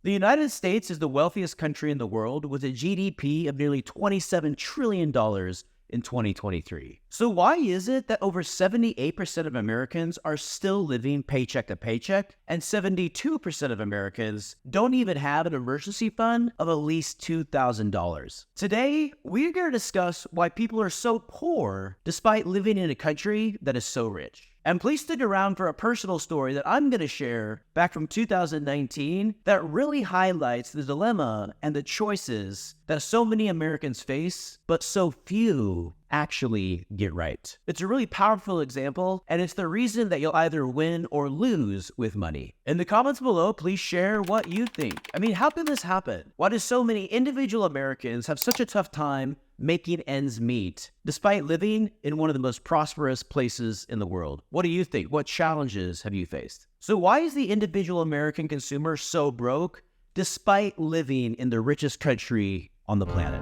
The United States is the wealthiest country in the world with a GDP of nearly $27 trillion in 2023. So why is it that over 78% of Americans are still living paycheck to paycheck and 72% of Americans don't even have an emergency fund of at least $2,000? Today, we're going to discuss why people are so poor despite living in a country that is so rich. And please stick around for a personal story that I'm going to share back from 2019 that really highlights the dilemma and the choices that so many Americans face, but so few actually get right. It's a really powerful example, and it's the reason that you'll either win or lose with money. In the comments below, please share what you think. I mean, how can this happen? Why do so many individual Americans have such a tough time making ends meet, despite living in one of the most prosperous places in the world? What do you think? What challenges have you faced? So why is the individual American consumer so broke, despite living in the richest country on the planet?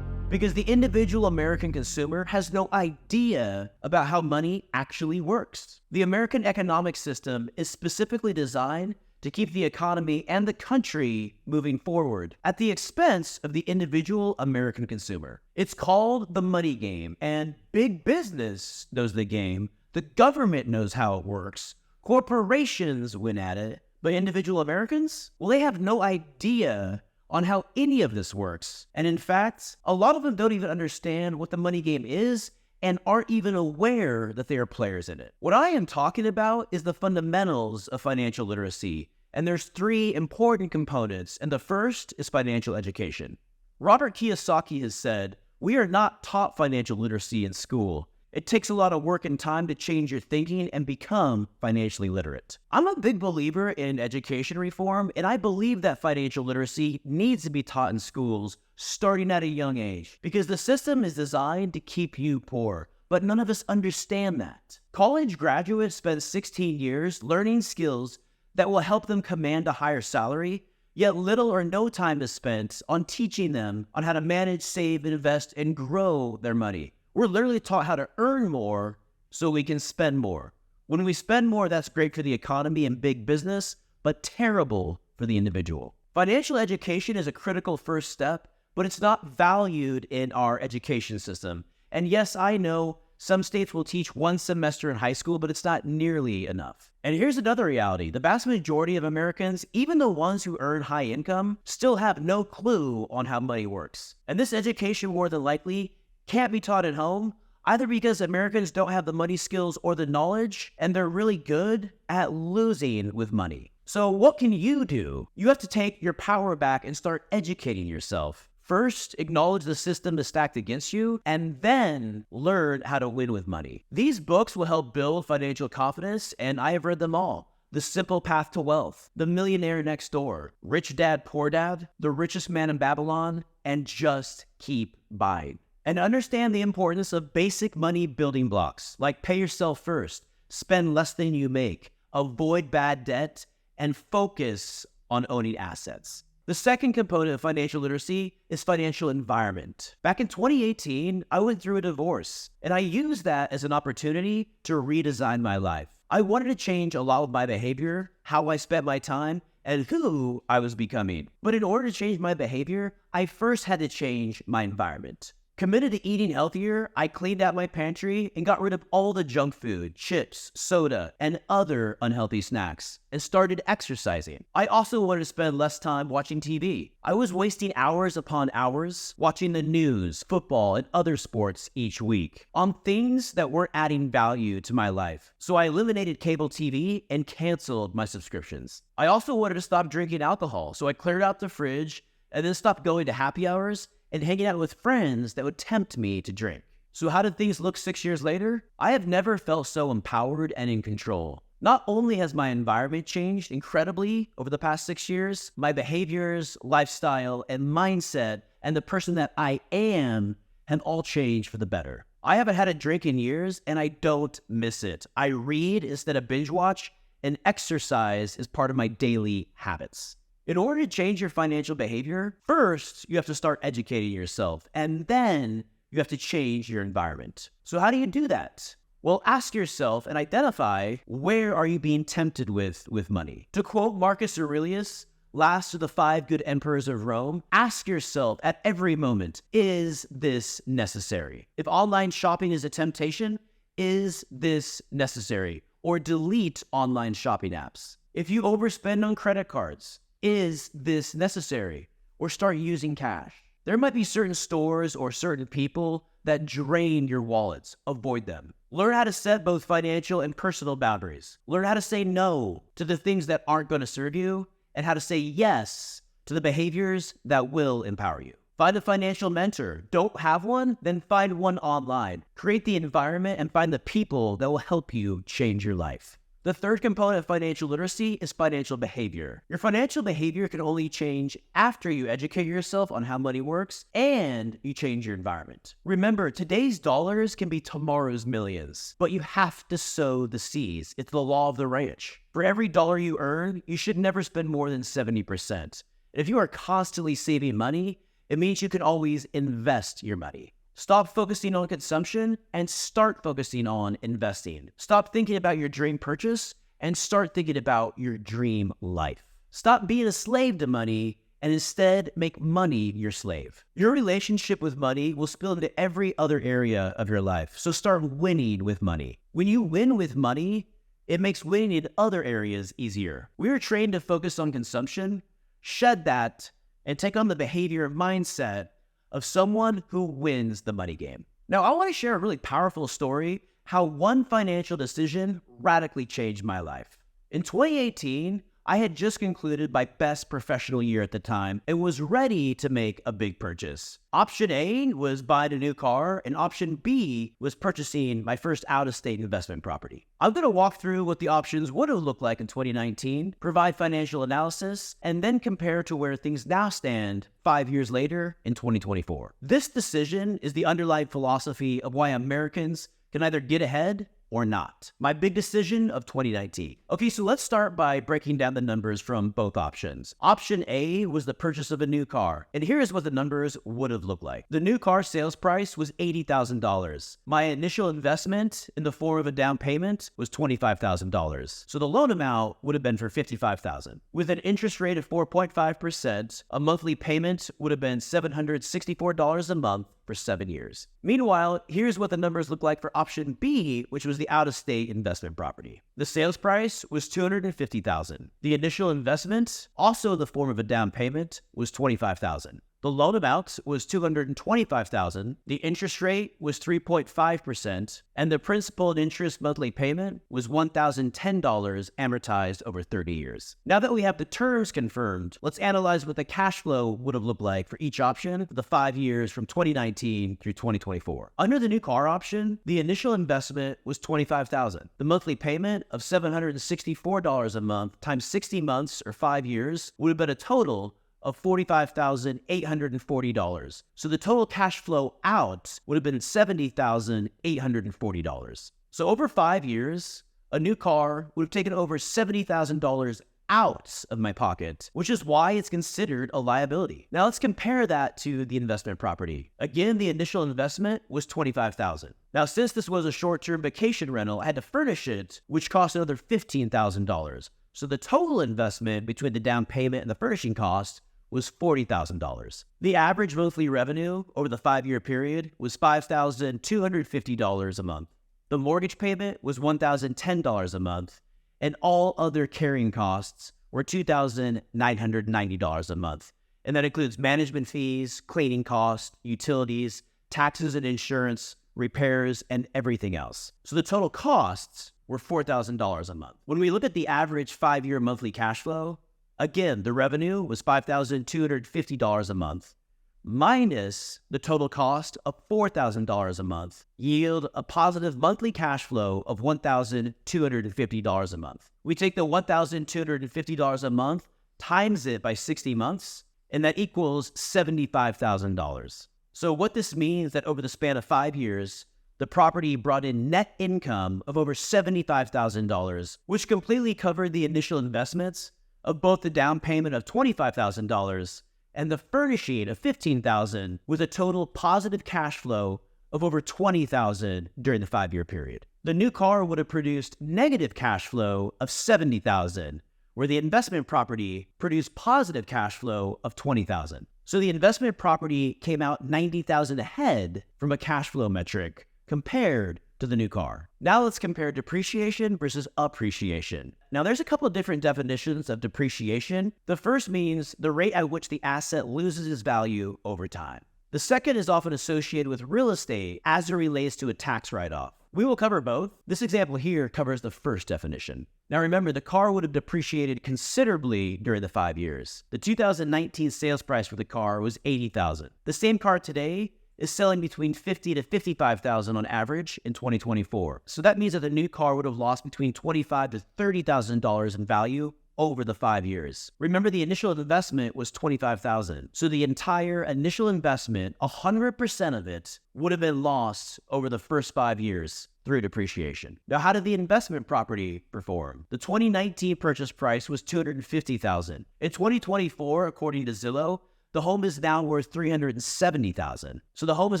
Because the individual American consumer has no idea about how money actually works. The American economic system is specifically designed to keep the economy and the country moving forward at the expense of the individual American consumer. It's called the money game, and big business knows the game. The government knows how it works. Corporations win at it, but individual Americans? Well, they have no idea on how any of this works. And in fact, a lot of them don't even understand what the money game is and aren't even aware that they are players in it. What I am talking about is the fundamentals of financial literacy, and there's three important components, and the first is financial education. Robert Kiyosaki has said, "We are not taught financial literacy in school. It takes a lot of work and time to change your thinking and become financially literate." I'm a big believer in education reform, and I believe that financial literacy needs to be taught in schools starting at a young age, because the system is designed to keep you poor, but none of us understand that. College graduates spend 16 years learning skills that will help them command a higher salary, yet little or no time is spent on teaching them on how to manage, save, invest, and grow their money. We're literally taught how to earn more so we can spend more. When we spend more, that's great for the economy and big business, but terrible for the individual. Financial education is a critical first step, but it's not valued in our education system. And yes, I know some states will teach one semester in high school, but it's not nearly enough. And here's another reality. The vast majority of Americans, even the ones who earn high income, still have no clue on how money works. And this education more than likely can't be taught at home, either because Americans don't have the money skills or the knowledge, and they're really good at losing with money. So what can you do? You have to take your power back and start educating yourself. First, acknowledge the system is stacked against you, and then learn how to win with money. These books will help build financial confidence, and I have read them all. The Simple Path to Wealth, The Millionaire Next Door, Rich Dad, Poor Dad, The Richest Man in Babylon, and just keep buying. And understand the importance of basic money building blocks, like pay yourself first, spend less than you make, avoid bad debt, and focus on owning assets. The second component of financial literacy is financial environment. Back in 2018, I went through a divorce, and I used that as an opportunity to redesign my life. I wanted to change a lot of my behavior, how I spent my time, and who I was becoming. But in order to change my behavior, I first had to change my environment. Committed to eating healthier, I cleaned out my pantry and got rid of all the junk food, chips, soda, and other unhealthy snacks, and started exercising. I also wanted to spend less time watching TV. I was wasting hours upon hours watching the news, football, and other sports each week on things that weren't adding value to my life. So I eliminated cable TV and canceled my subscriptions. I also wanted to stop drinking alcohol, so I cleared out the fridge and then stopped going to happy hours and hanging out with friends that would tempt me to drink. So how did things look 6 years later? I have never felt so empowered and in control. Not only has my environment changed incredibly over the past 6 years, my behaviors, lifestyle, and mindset, and the person that I am have all changed for the better. I haven't had a drink in years, and I don't miss it. I read instead of binge watch, and exercise is part of my daily habits. In order to change your financial behavior, first, you have to start educating yourself, and then you have to change your environment. So how do you do that? Well, ask yourself and identify, where are you being tempted with money? To quote Marcus Aurelius, Last of the 5 good emperors of Rome, ask yourself at every moment, is this necessary? If online shopping is a temptation, is this necessary? Or delete online shopping apps. If you overspend on credit cards, is this necessary? Or start using cash. There might be certain stores or certain people that drain your wallets. Avoid them. Learn how to set both financial and personal boundaries. Learn how to say no to the things that aren't going to serve you, and how to say yes to the behaviors that will empower you. Find a financial mentor. Don't have one? Then find one online. Create the environment and find the people that will help you change your life. The third component of financial literacy is financial behavior. Your financial behavior can only change after you educate yourself on how money works and you change your environment. Remember, today's dollars can be tomorrow's millions, but you have to sow the seeds. It's the law of the ranch. For every dollar you earn, you should never spend more than 70%. If you are constantly saving money, it means you can always invest your money. Stop focusing on consumption and start focusing on investing. Stop thinking about your dream purchase and start thinking about your dream life. Stop being a slave to money and instead make money your slave. Your relationship with money will spill into every other area of your life, so start winning with money. When you win with money, it makes winning in other areas easier. We are trained to focus on consumption, shed that, and take on the behavior mindset of someone who wins the money game. Now, I want to share a really powerful story, how one financial decision radically changed my life. In 2018, I had just concluded my best professional year at the time and was ready to make a big purchase. Option A was buying a new car, and option B was purchasing my first out-of-state investment property. I'm going to walk through what the options would have looked like in 2019, provide financial analysis, and then compare to where things now stand 5 years later in 2024. This decision is the underlying philosophy of why Americans can either get ahead or not. My big decision of 2019. Okay, so let's start by breaking down the numbers from both options. Option A was the purchase of a new car, and here's what the numbers would have looked like. The new car sales price was $80,000. My initial investment in the form of a down payment was $25,000. So the loan amount would have been for $55,000. With an interest rate of 4.5%, a monthly payment would have been $764 a month for 7 years. Meanwhile, here's what the numbers look like for option B, which was the out-of-state investment property. The sales price was $250,000. The initial investment, also in the form of a down payment, was $25,000. The loan amount was $225,000. The interest rate was 3.5%, and the principal and interest monthly payment was $1,010 amortized over 30 years. Now that we have the terms confirmed, let's analyze what the cash flow would have looked like for each option for the 5 years from 2019 through 2024. Under the new car option, the initial investment was $25,000. The monthly payment of $764 a month times 60 months or 5 years would have been a total of $45,840. So the total cash flow out would have been $70,840. So over 5 years, a new car would have taken over $70,000 out of my pocket, which is why it's considered a liability. Now let's compare that to the investment property. Again, the initial investment was $25,000. Now, since this was a short-term vacation rental, I had to furnish it, which cost another $15,000. So the total investment between the down payment and the furnishing cost was $40,000. The average monthly revenue over the 5-year period was $5,250 a month. The mortgage payment was $1,010 a month, and all other carrying costs were $2,990 a month. And that includes management fees, cleaning costs, utilities, taxes and insurance, repairs, and everything else. So the total costs were $4,000 a month. When we look at the average 5-year monthly cash flow, again, the revenue was $5,250 a month, minus the total cost of $4,000 a month, yield a positive monthly cash flow of $1,250 a month. We take the $1,250 a month, times it by 60 months, and that equals $75,000. So what this means is that over the span of 5 years, the property brought in net income of over $75,000, which completely covered the initial investments of both the down payment of $25,000 and the furnishing of $15,000, with a total positive cash flow of over $20,000 during the 5-year period. The new car would have produced negative cash flow of $70,000, where the investment property produced positive cash flow of $20,000. So the investment property came out $90,000 ahead from a cash flow metric compared to the new car. Now let's compare depreciation versus appreciation. Now there's a couple of different definitions of depreciation. The first means the rate at which the asset loses its value over time. The second is often associated with real estate as it relates to a tax write-off. We will cover both. This example here covers the first definition. Now remember, the car would have depreciated considerably during the 5 years. The 2019 sales price for the car was $80,000. The same car today is selling between $50,000 to $55,000 on average in 2024. So that means that the new car would have lost between $25,000 to $30,000 in value over the 5 years. Remember, the initial investment was $25,000. So the entire initial investment, 100% of it, would have been lost over the first 5 years through depreciation. Now, how did the investment property perform? The 2019 purchase price was $250,000. In 2024, according to Zillow, the home is now worth $370,000. So the home has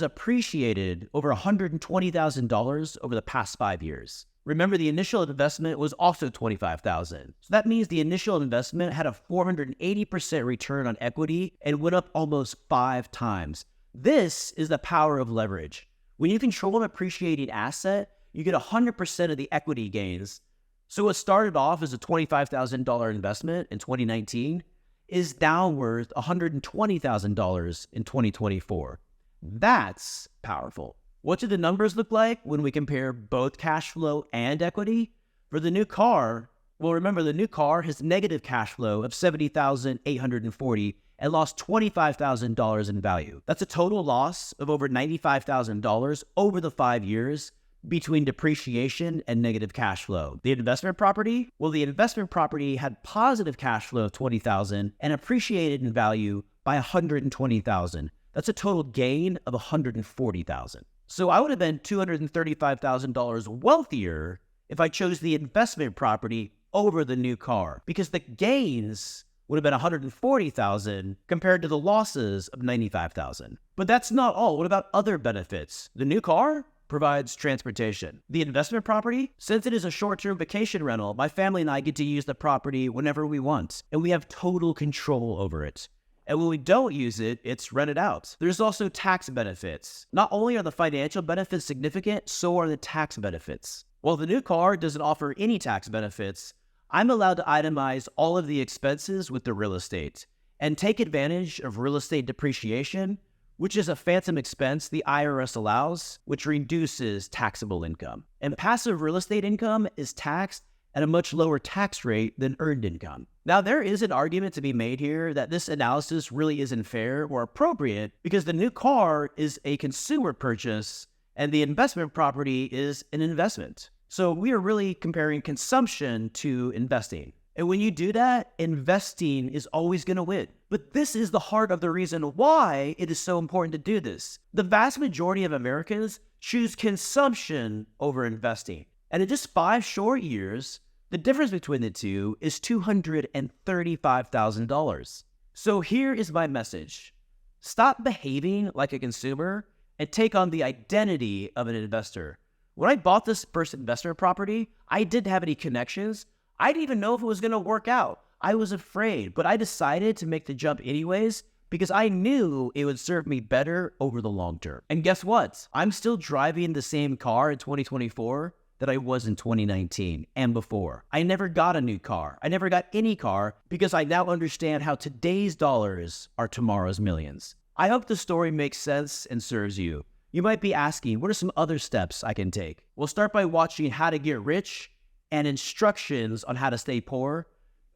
appreciated over $120,000 over the past 5 years. Remember, the initial investment was also $25,000. So that means the initial investment had a 480% return on equity and went up almost 5 times. This is the power of leverage. When you control an appreciating asset, you get 100% of the equity gains. So what started off as a $25,000 investment in 2019 is now worth $120,000 in 2024. That's powerful. What do the numbers look like when we compare both cash flow and equity? For the new car, well, remember, the new car has negative cash flow of $70,840 and lost $25,000 in value. That's a total loss of over $95,000 over the 5 years between depreciation and negative cash flow. The investment property? Well, the investment property had positive cash flow of $20,000 and appreciated in value by $120,000. That's a total gain of $140,000. So I would have been $235,000 wealthier if I chose the investment property over the new car, because the gains would have been $140,000 compared to the losses of $95,000. But that's not all. What about other benefits? The new car provides transportation. The investment property, since it is a short-term vacation rental, my family and I get to use the property whenever we want, and we have total control over it. And when we don't use it, it's rented out. There's also tax benefits. Not only are the financial benefits significant, so are the tax benefits. While the new car doesn't offer any tax benefits, I'm allowed to itemize all of the expenses with the real estate and take advantage of real estate depreciation, which is a phantom expense the IRS allows, which reduces taxable income. And passive real estate income is taxed at a much lower tax rate than earned income. Now, there is an argument to be made here that this analysis really isn't fair or appropriate because the new car is a consumer purchase and the investment property is an investment. So we are really comparing consumption to investing. And when you do that, investing is always going to win. But this is the heart of the reason why it is so important to do this. The vast majority of Americans choose consumption over investing. And in just 5 short years, the difference between the two is $235,000. So here is my message. Stop behaving like a consumer and take on the identity of an investor. When I bought this first investment property, I didn't have any connections. I didn't even know if it was going to work out. I was afraid, but I decided to make the jump anyways because I knew it would serve me better over the long term. And guess what? I'm still driving the same car in 2024 that I was in 2019 and before. I never got a new car. I never got any car because I now understand how today's dollars are tomorrow's millions. I hope the story makes sense and serves you. You might be asking, what are some other steps I can take? We'll start by watching How to Get Rich and instructions on how to stay poor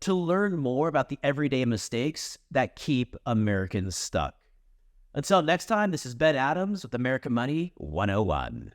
to learn more about the everyday mistakes that keep Americans stuck. Until next time, this is Ben Adams with American Money 101.